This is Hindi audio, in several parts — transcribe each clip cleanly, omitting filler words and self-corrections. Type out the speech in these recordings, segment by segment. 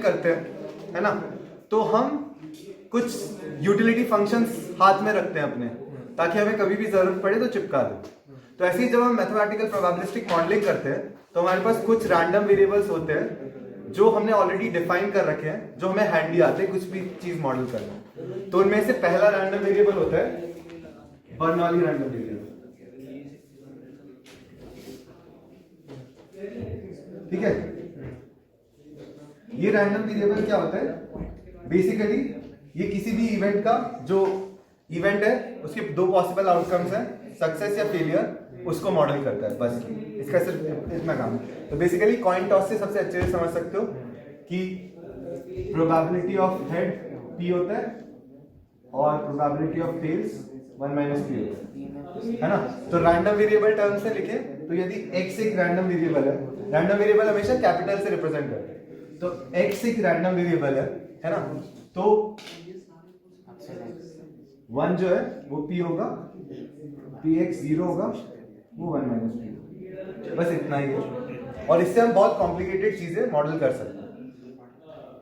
करते हैं, है ना, तो हम कुछ यूटिलिटी फंक्शंस हाथ में रखते हैं अपने, ताकि हमें कभी भी जरूरत पड़े तो चिपका दें। तो ऐसे ही जब हम मैथमेटिकल प्रोबेबिलिस्टिक मॉडलिंग करते हैं तो हमारे पास कुछ रैंडम वेरिएबल्स होते हैं जो हमने ऑलरेडी डिफाइन कर रखे हैं, जो हमें हैंडी आते हैं कुछ भी चीज मॉडल करना। तो उनमें से पहला रैंडम वेरिएबल होता है बर्नौली रैंडम वेरिएबल। ठीक है, ये रैंडम वेरिएबल क्या होता है? बेसिकली ये किसी भी इवेंट का जो इवेंट है उसके दो पॉसिबल आउटकम्स हैं, सक्सेस या फेलियर, उसको मॉडल करता है। बस इसका सिर्फ इतना काम है। तो बेसिकली कॉइन टॉस से सबसे अच्छे से समझ सकते हो कि प्रोबेबिलिटी ऑफ हेड p होता है और प्रोबेबिलिटी ऑफ टेल्स 1 - p होता है ना। तो रैंडम वेरिएबल टर्म से लिखे तो यदि x एक रैंडम वेरिएबल है, रैंडम वेरिएबल हमेशा कैपिटल से रिप्रेजेंट करते हैं, तो x एक रैंडम वेरिएबल है ना, तो 1 जो है वो p होगा, px 0 होगा, वो 1 - p होगा। बस इतना ही है, और इससे हम बहुत कॉम्प्लिकेटेड चीजें मॉडल कर सकते हैं।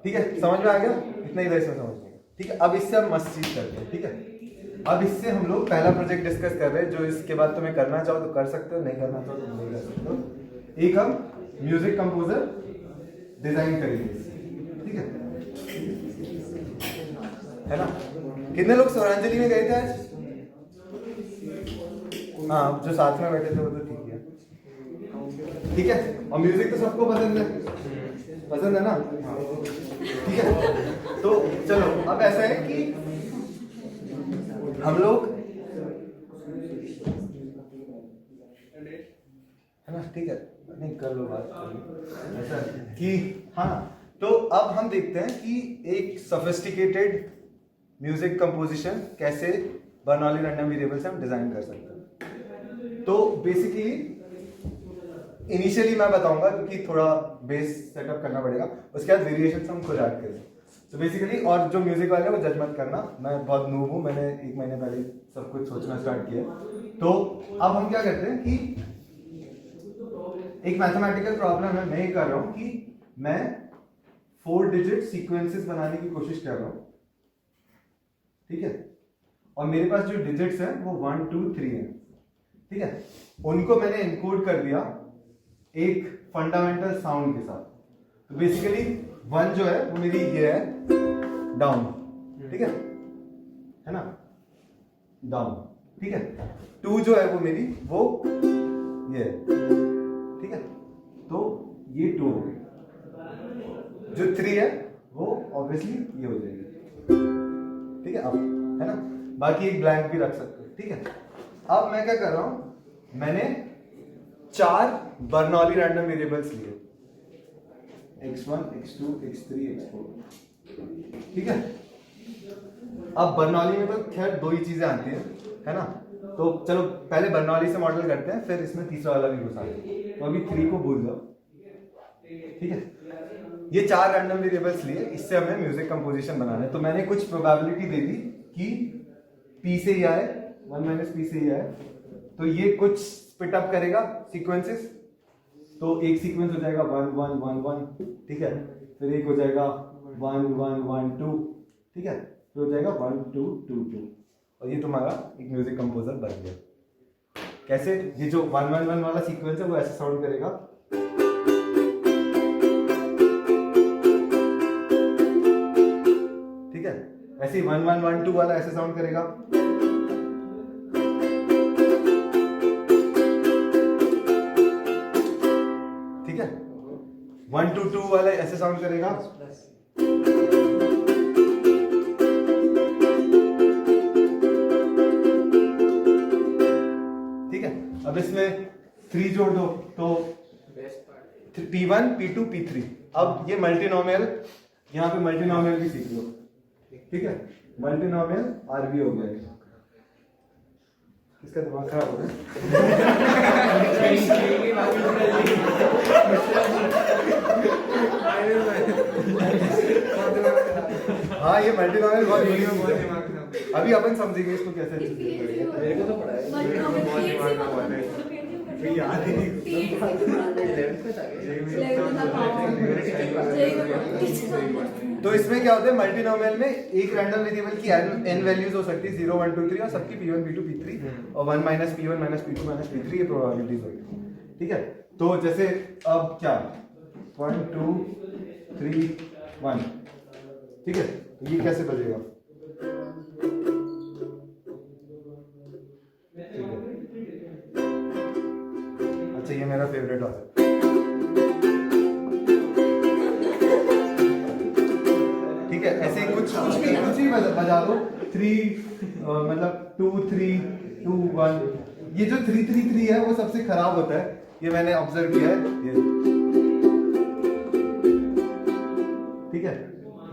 ठीक है, समझ में आ गया? इतना ही इसमें समझ में। ठीक है, अब इससे हम मस्त चीज करते हैं। ठीक है, अब इससे हम लोग पहला प्रोजेक्ट डिस्कस कर रहे हैं, जो इसके बाद तुम्हें करना चाहो तो कर सकते हो, नहीं करना चाहो तो नहीं कर सकते हो। एक हम म्यूजिक कंपोजर डिजाइन करेंगे। ठीक है ना? कितने लोग स्वरांजलि में गए थे आज? हाँ, जो साथ में बैठे थे वो तो ठीक है। ठीक है, और म्यूजिक तो सबको पसंद है ना? ठीक है, तो चलो अब ऐसा है कि हम लोग, है ना, ठीक है, नहीं कर लो बात ऐसा कि हाँ, तो अब हम देखते हैं कि एक सोफिस्टिकेटेड म्यूजिक कंपोजिशन कैसे बर्नौली रैंडम वेरिएबल से हम डिजाइन कर सकते हैं। तो बेसिकली इनिशियली मैं बताऊंगा क्योंकि थोड़ा बेस सेटअप करना पड़ेगा, उसके बाद वेरिएशंस हम खुद ऐड करेंगे। तो बेसिकली, और जो म्यूजिक वाले हैं वो जज मत करना, मैं बहुत नूब हूँ, मैंने 1 महीने पहले सब कुछ सोचना स्टार्ट किया। तो अब हम क्या करते हैं कि एक मैथमेटिकल प्रॉब्लम है, मैं ये कर रहा हूँ कि मैं 4 डिजिट सीक्वेंसेस बनाने की कोशिश कर रहा हूँ। ठीक है, और मेरे पास जो डिजिट्स हैं वो 1 2 3 हैं। ठीक है, उनको मैंने इनकोड कर दिया एक फंडामेंटल साउंड के साथ। तो बेसिकली 1 जो है वो मेरी ये है डाउन, ठीक है ना, डाउन। ठीक है, 2 जो है वो मेरी वो ये है, ठीक है, तो ये 2 हो गई। जो 3 है वो ऑब्वियसली ये हो जाएगी। ठीक है, अब है ना, बाकी एक ब्लैंक भी रख सकते हो। ठीक है, अब मैं क्या कर रहा हूं, मैंने 4 बर्नौली रैंडम वेरिएबल्स लिए, x1 x2 x3 x4। ठीक है, अब बर्नौली में तो खैर 2 ही चीजें आती है ना, तो चलो पहले बर्नौली से मॉडल करते हैं, फिर इसमें तीसरा वाला भी घुसा देंगे। तो अभी 3 को भूल जाओ। ठीक है, ये 4 रैंडम वेरिएबल्स लिए, इससे हमें म्यूजिक कंपोजिशन बनाना है। तो मैंने कुछ प्रोबेबिलिटी दे दी कि p से ही आए, 1 - p से ही आए, तो ये कुछ स्पिट अप करेगा सीक्वेंसेस। तो एक सीक्वेंस हो जाएगा 1 1 1 1, ठीक है, फिर एक हो जाएगा 1 1 1 2, ठीक है, फिर हो जाएगा 1 2 2 2, और ये तुम्हारा एक म्यूजिक कंपोजर बन गया। कैसे? ये जो 1 1 1 वाला सीक्वेंस है वो ऐसे साउंड करेगा, ठीक है, ऐसे 1 1 1 2 वाला ऐसे साउंड करेगा, ठीक है, 1 2 2 वाला ऐसे साउंड करेगा, ठीक है। अब इसमें 3 जोड़ दो तो P1 P2 P3। अब ये मल्टीनोमियल, यहाँ पे मल्टीनोमियल भी सीख लो, ठीक है, मल्टीनोमियल RB हो गया। इसका दिमाग खराब हो गया। हाँ, ये मल्टीनोमियल बहुत अभी अपन समझेंगे इसको कैसे। मेरे को तो पढ़ा है। तो इसमें क्या होता है, मल्टीनोमियल में एक रैंडम वेरिएबल की n वैल्यूज हो सकती है 0 1 2 3 और सबकी p1 p2 p3 और 1 minus p1 minus p2 minus p3 ये प्रोबेबिलिटीज होती है। ठीक है, तो जैसे अब क्या 1 2 3 1, ठीक है, तो ये कैसे बजेगा? अच्छा ये मेरा फेवरेट वाला है। ठीक है, ऐसे कुछ भी बजा दो 3 मतलब 2 3 2 1। ये जो 3 3 3 है वो सबसे खराब होता है, ये मैंने ऑब्जर्व किया है ये। ठीक है,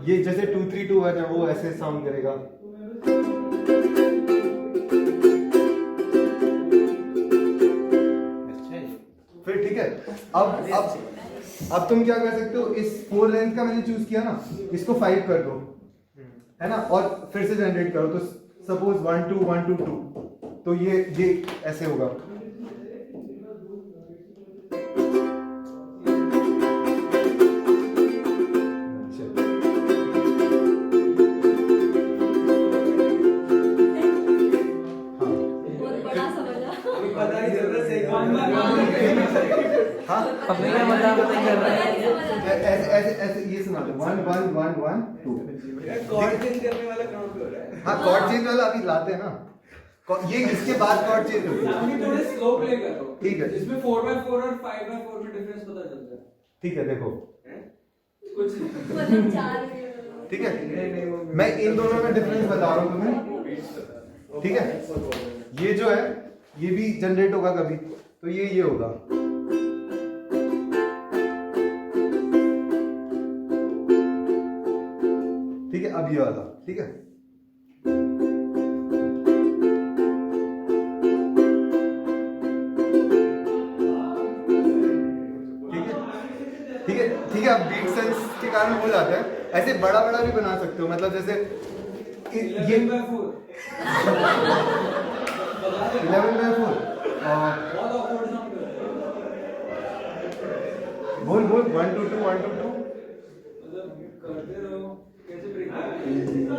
ये जैसे 2 3 2 1 है वो ऐसे साउंड करेगा। फिर ठीक है, अब तुम क्या कर सकते हो, इस 4 लेंथ का मैंने चूज किया ना, इसको 5 कर दो, है ना, और फिर से जनरेट करो। तो सपोज 1 2 1 2 2, तो ये ऐसे होगा। ऐसे ये सुना दो 1 1 1 1 2। कॉर्ड चेंज करने वाला काम हो रहा है। हाँ, कॉर्ड चेंज वाला अभी लाते हैं ना, ये इसके बाद कॉर्ड चेंज होगी। अभी थोड़े स्लो प्ले करो। ठीक है, इसमें 4/4 और 5/4 में डिफरेंस पता चलता है। ठीक है, देखो कुछ मतलब 4 ठीक है, मैं इन दोनों में डिफरेंस बता रहा हूँ तुम्हें। ठीक है, ये जो है ये भी जनरेट होगा कभी, तो ये होगा। ठीक है, अब ये वाला, ठीक है, ठीक है, अब बीट सेंस के कारण हो जाता है। ऐसे बड़ा बड़ा भी बना सकते हो, मतलब जैसे ये 11/4 11/4 बहुत ऑकवर्ड साउंड कर रहा है। बोल 1 2 2 1 2 2 मतलब करते रहो, कैसे ब्रेक करें? 9+2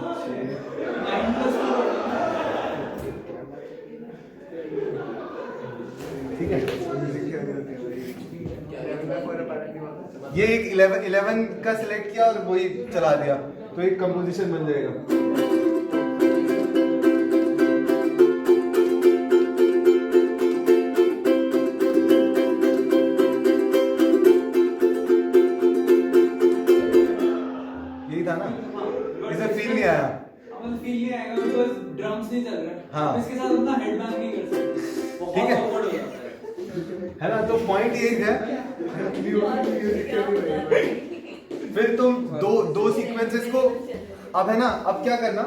ठीक है, ये एक 11 का सिलेक्ट किया और वही चला दिया, तो एक कंपोजिशन बन जाएगा। यही था ना, इसे फील नहीं आया। मतलब फील नहीं आएगा बिकॉज़ ड्रम्स नहीं चल रहा है। हाँ। इसके साथ अपना हेडबैंग नहीं कर सकते। बहुत ठीक है। awkward हो जाता है ना, तो पॉइंट यही है। फिर तुम दो सीक्वेंसेस को, अब है ना, अब क्या करना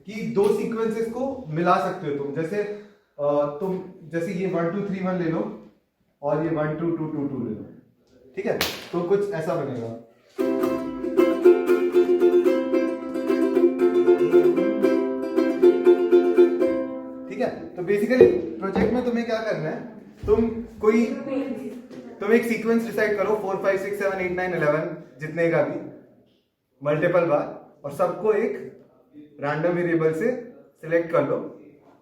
कि दो सीक्वेंसेस को मिला सकते हो तुम। जैसे तुम जैसे ये 1 2 3 1 ले लो और ये 1 2 2 2 2 ले लो। ठीक है, तो कुछ ऐसा बनेगा। ठीक है, तो बेसिकली प्रोजेक्ट में तुम्हें क्या करना है, तुम एक सीक्वेंस डिसाइड करो 4 5 6 7 8 9 11 जितने का भी मल्टीपल बार, और सबको एक रैंडम वेरिएबल से सिलेक्ट कर लो।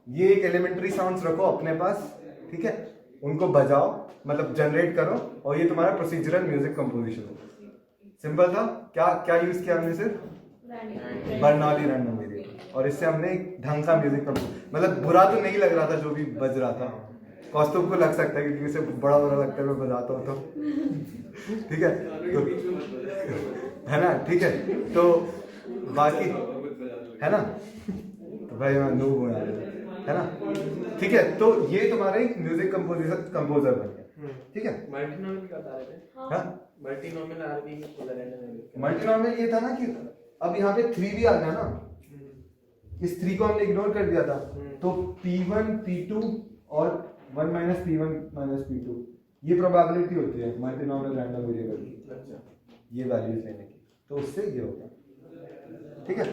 ये एक एलिमेंट्री साउंड्स रखो अपने पास, ठीक है, उनको बजाओ, मतलब जनरेट करो, और ये तुम्हारा प्रोसीजरल म्यूजिक कंपोजिशन हो। सिंपल था। क्या क्या यूज किया हमने, सिर्फ बर्नौली रैंडम वेरिएबल, और इससे हमने एक ढंग का म्यूजिक मतलब बुरा तो नहीं लग रहा था जो भी बज रहा था। कौस्तुभ को लग सकता है क्योंकि उसे बड़ा बुरा लगता है मैं बजाता हूँ तो ठीक है, तो है ना, ठीक है, तो बाकी है ना, तो भाई मैं नूब हूँ यार, है ना, ठीक है, तो ये तुम्हारा एक म्यूजिक कंपोजर बन गया। ठीक है, मल्टीनोमियल का बता रहे थे। हाँ, मल्टीनोमियल आरबी रैंडम मल्टीनोमियल ये था ना कि अब यहाँ पे 3 भी आ गया ना, इस 3 को हमने इग्नोर कर दिया था, तो P1 P2 और 1 माइनस P1 माइनस P2 ये प्रोबेबिलिटी होती है मल्टीनोमियल रैंडम वेरिएबल की, अच्छा, ये वैल्यूज लेने की, तो उससे ये होगा। ठीक है,